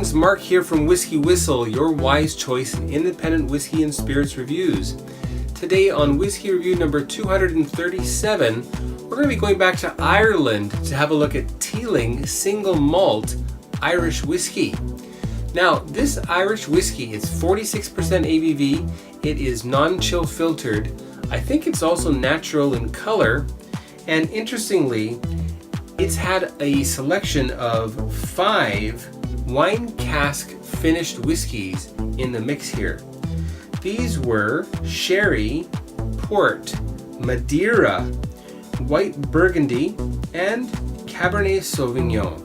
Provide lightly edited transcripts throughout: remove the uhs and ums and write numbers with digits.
Greetings, Mark here from WhiskyWhistle, your wise choice in independent whiskey and spirits reviews. Today on Whiskey Review number 237, we're going to be going back to Ireland to have a look at Teeling single malt Irish whiskey. Now, this Irish whiskey, it's 46% ABV, it is non-chill filtered, I think it's also natural in color, and interestingly, it's had a selection of 5 wine cask finished whiskeys in the mix here. These were sherry, port, Madeira, white Burgundy, and Cabernet Sauvignon.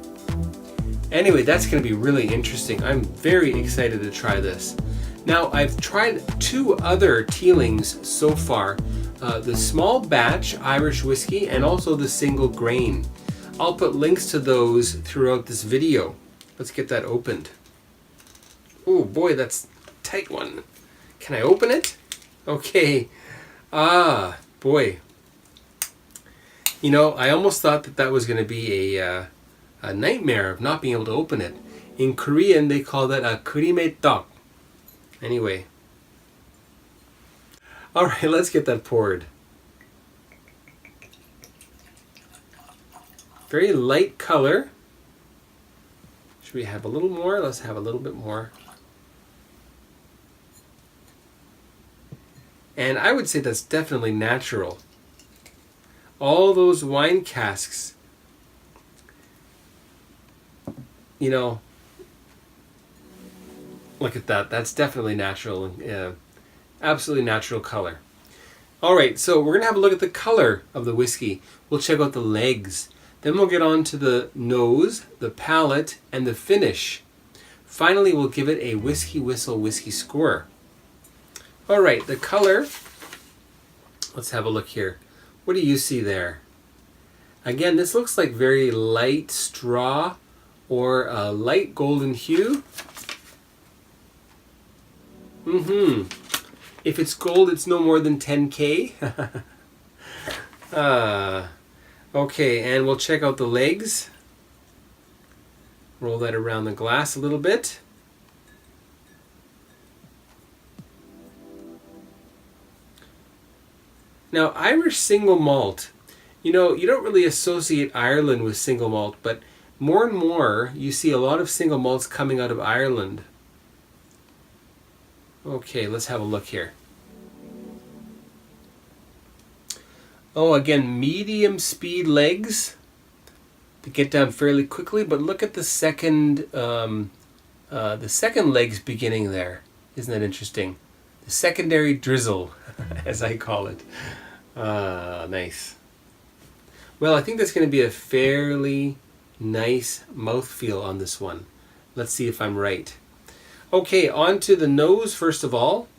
Anyway, that's going to be really interesting. I'm very excited to try this. Now, I've tried 2 other Teelings so far, the small batch Irish whiskey and also the single grain. I'll put links to those throughout this video. Let's get that opened. Oh boy, that's a tight one. Can I open it? Okay. Ah, boy. You know, I almost thought that was going to be a nightmare of not being able to open it. In Korean, they call that a kurimetok. Anyway. All right, let's get that poured. Very light color. Should we have a little more? Let's have a little bit more. And I would say that's definitely natural. All those wine casks, you know, look at that. That's definitely natural. Absolutely natural color. All right, so we're going to have a look at the color of the whiskey. We'll check out the legs. Then we'll get on to the nose, the palate, and the finish. Finally, we'll give it a WhiskyWhistle whiskey score. All right, the color. Let's have a look here. What do you see there? Again, this looks like very light straw or a light golden hue. If it's gold, it's no more than 10K. Okay, and we'll check out the legs. Roll that around the glass a little bit. Now, Irish single malt, you know, you don't really associate Ireland with single malt, but more and more you see a lot of single malts coming out of Ireland. Okay, let's have a look here. Oh, again, medium speed legs to get down fairly quickly, but look at the second legs beginning there. Isn't that interesting? The secondary drizzle, as I call it. Nice. Well, I think that's going to be a fairly nice mouthfeel on this one. Let's see if I'm right. Okay, on to the nose first of all.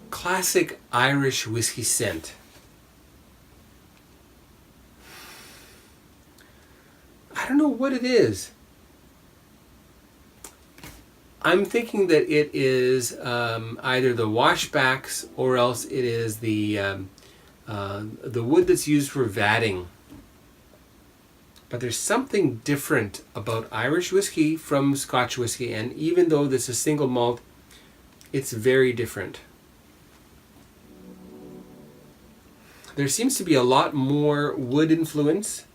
Classic Irish whiskey scent. I don't know what it is. I'm thinking that it is either the washbacks or else it is the wood that's used for vatting. But there's something different about Irish whiskey from Scotch whiskey, and even though this is single malt, it's very different. There seems to be a lot more wood influence,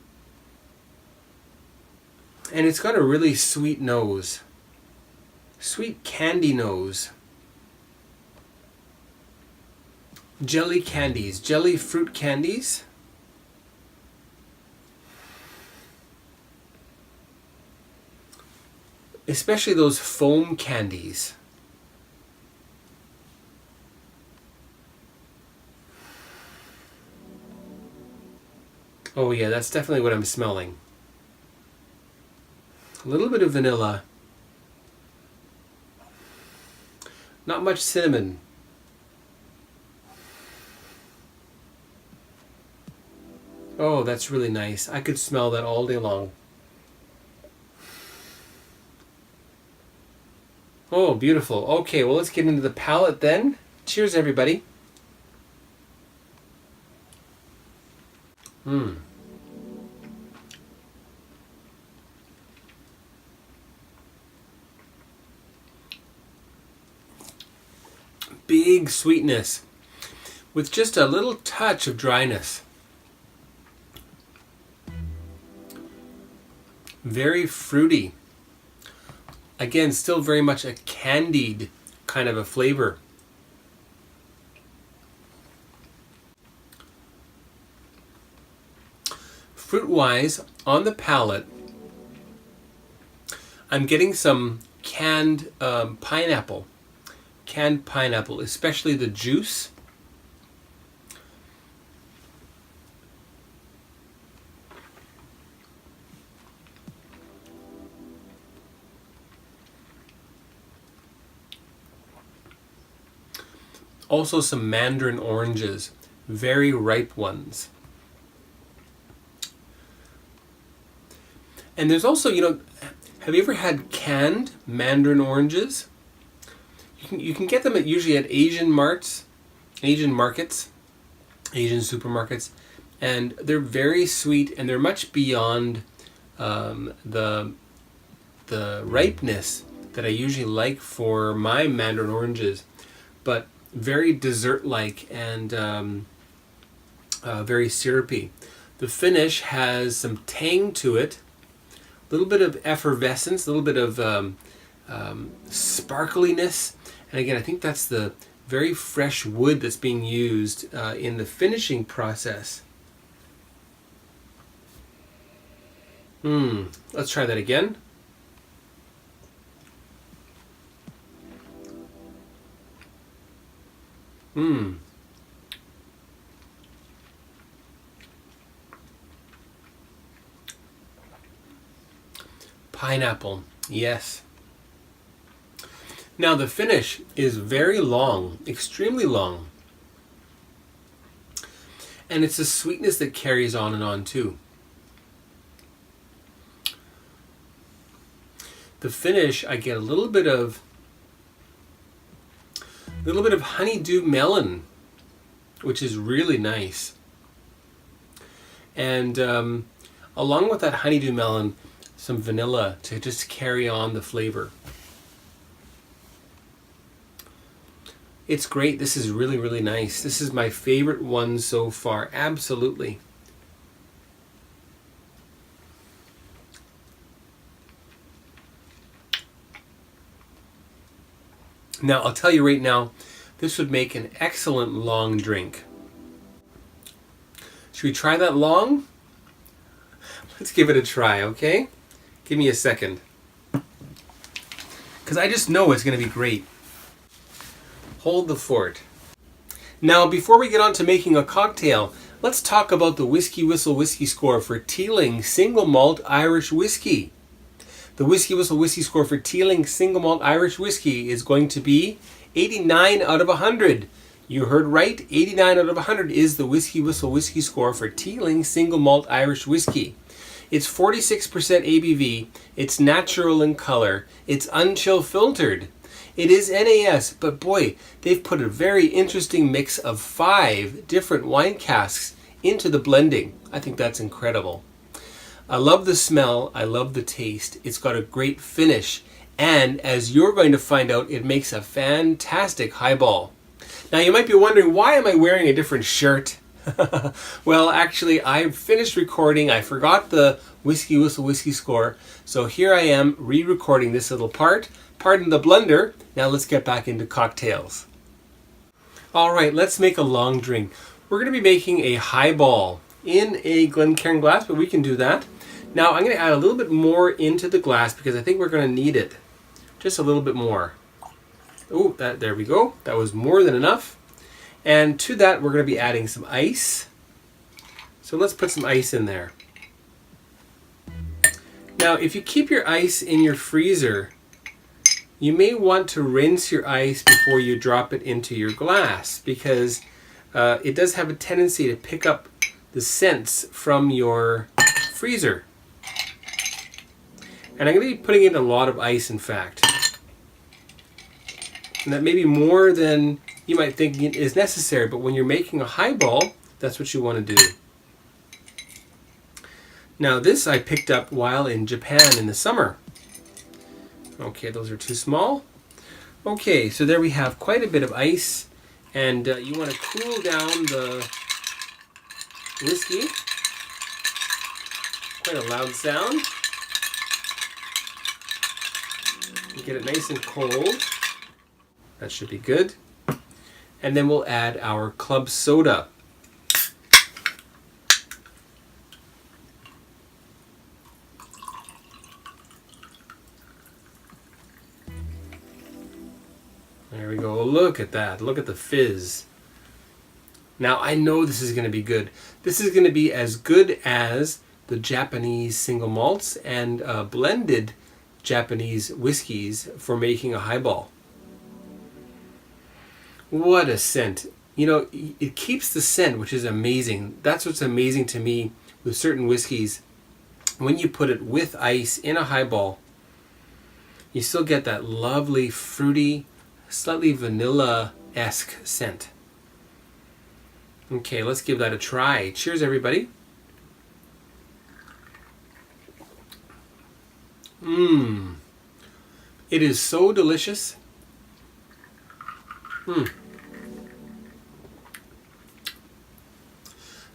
and it's got a really sweet nose. Sweet candy nose. Jelly candies, jelly fruit candies. Especially those foam candies. Oh yeah, that's definitely what I'm smelling. A little bit of vanilla. Not much cinnamon. Oh, that's really nice. I could smell that all day long. Oh, beautiful. Okay, well, let's get into the palate then. Cheers, everybody. big sweetness with just a little touch of dryness. Very fruity. Again, still very much a candied kind of a flavor. Fruit-wise, on the palate, I'm getting some canned pineapple. Canned pineapple, especially the juice. Also some mandarin oranges, very ripe ones. And there's also, have you ever had canned mandarin oranges? You can get them usually at Asian markets, Asian supermarkets, and they're very sweet and they're much beyond the ripeness that I usually like for my mandarin oranges, but very dessert-like and very syrupy. The finish has some tang to it, a little bit of effervescence, a little bit of sparkliness, and again, I think that's the very fresh wood that's being used in the finishing process. Let's try that again. Pineapple, yes. Now the finish is very long, extremely long. And it's a sweetness that carries on and on too. The finish, I get a little bit of honeydew melon, which is really nice. And along with that honeydew melon, some vanilla to just carry on the flavor. It's great. This is really, really nice. This is my favorite one so far. Absolutely. Now, I'll tell you right now, this would make an excellent long drink. Should we try that long? Let's give it a try, okay? Give me a second. Because I just know it's going to be great. Hold the fort. Now, before we get on to making a cocktail, let's talk about the WhiskyWhistle whiskey score for Teeling Single Malt Irish Whiskey. The WhiskyWhistle whiskey score for Teeling Single Malt Irish Whiskey is going to be 89 out of 100. You heard right, 89 out of 100 is the WhiskyWhistle whiskey score for Teeling Single Malt Irish Whiskey. It's 46% ABV, it's natural in color, it's unchill filtered. It is NAS, but boy, they've put a very interesting mix of 5 different wine casks into the blending. I think that's incredible. I love the smell, I love the taste, it's got a great finish, and as you're going to find out, it makes a fantastic highball. Now you might be wondering, why am I wearing a different shirt? Well, actually, I finished recording. I forgot the WhiskyWhistle whiskey score. So here I am re-recording this little part. Pardon the blunder. Now let's get back into cocktails. All right, let's make a long drink. We're going to be making a highball in a Glencairn glass, but we can do that. Now I'm going to add a little bit more into the glass because I think we're going to need it. Just a little bit more. Oh, there we go. That was more than enough. And to that, we're going to be adding some ice. So let's put some ice in there. Now, if you keep your ice in your freezer, you may want to rinse your ice before you drop it into your glass because it does have a tendency to pick up the scents from your freezer. And I'm going to be putting in a lot of ice, in fact. And that may be more than you might think is necessary, but when you're making a highball, that's what you want to do. Now this I picked up while in Japan in the summer. Okay, those are too small. Okay, so there we have quite a bit of ice, and you want to cool down the whiskey. Quite a loud sound. Get it nice and cold. That should be good. And then we'll add our club soda. There we go. Look at that. Look at the fizz. Now I know this is going to be good. This is going to be as good as the Japanese single malts and blended Japanese whiskeys for making a highball. What a scent. You know, it keeps the scent, which is amazing. That's what's amazing to me with certain whiskeys. When you put it with ice in a highball, you still get that lovely, fruity, slightly vanilla-esque scent. Okay, let's give that a try. Cheers, everybody. It is so delicious.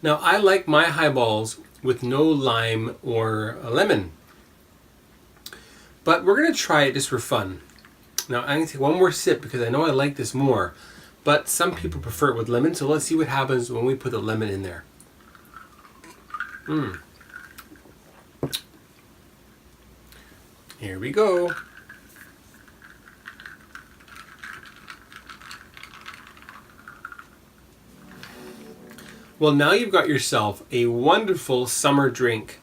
Now, I like my highballs with no lime or lemon. But we're going to try it just for fun. Now, I'm going to take one more sip because I know I like this more. But some people prefer it with lemon, so let's see what happens when we put the lemon in there. Here we go. Well, now you've got yourself a wonderful summer drink.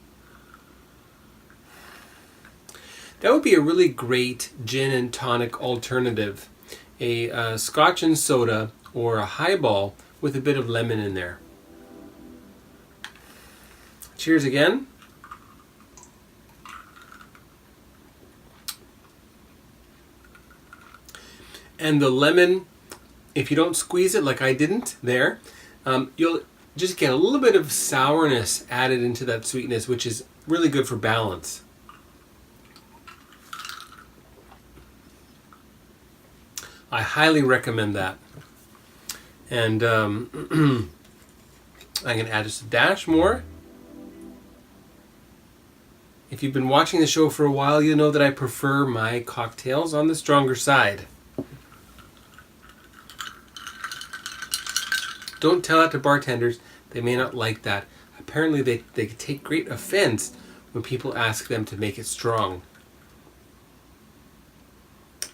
That would be a really great gin and tonic alternative. A scotch and soda or a highball with a bit of lemon in there. Cheers again. And the lemon, if you don't squeeze it like I didn't there, you'll just get a little bit of sourness added into that sweetness, which is really good for balance. I highly recommend that. And I'm going to add just a dash more. If you've been watching the show for a while, you know that I prefer my cocktails on the stronger side. Don't tell that to bartenders. They may not like that. Apparently they take great offense when people ask them to make it strong.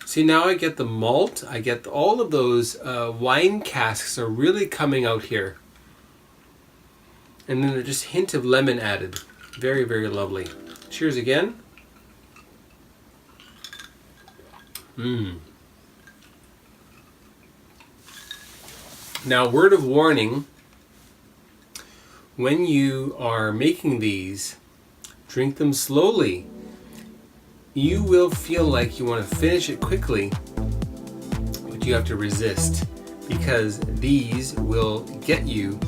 See, now I get the malt. I get all of those wine casks are really coming out here. And then just a hint of lemon added. Very, very lovely. Cheers again. Now, word of warning, when you are making these, drink them slowly. You will feel like you want to finish it quickly, but you have to resist, because these will get you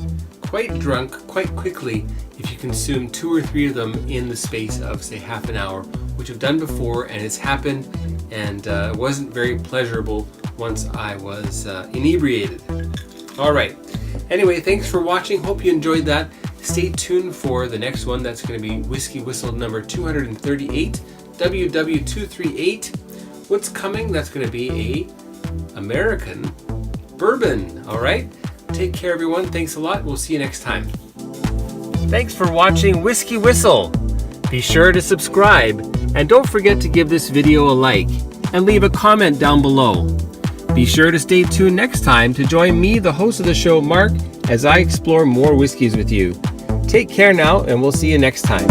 quite drunk quite quickly if you consume 2 or 3 of them in the space of, say, half an hour, which I've done before, and it's happened, and it wasn't very pleasurable once I was inebriated. All right. Anyway, thanks for watching. Hope you enjoyed that. Stay tuned for the next one. That's going to be Whiskey Whistle number 238, WW238. What's coming? That's going to be a American bourbon. All right. Take care, everyone. Thanks a lot. We'll see you next time. Thanks for watching Whiskey Whistle. Be sure to subscribe, and don't forget to give this video a like and leave a comment down below. Be sure to stay tuned next time to join me, the host of the show, Mark, as I explore more whiskeys with you. Take care now, and we'll see you next time.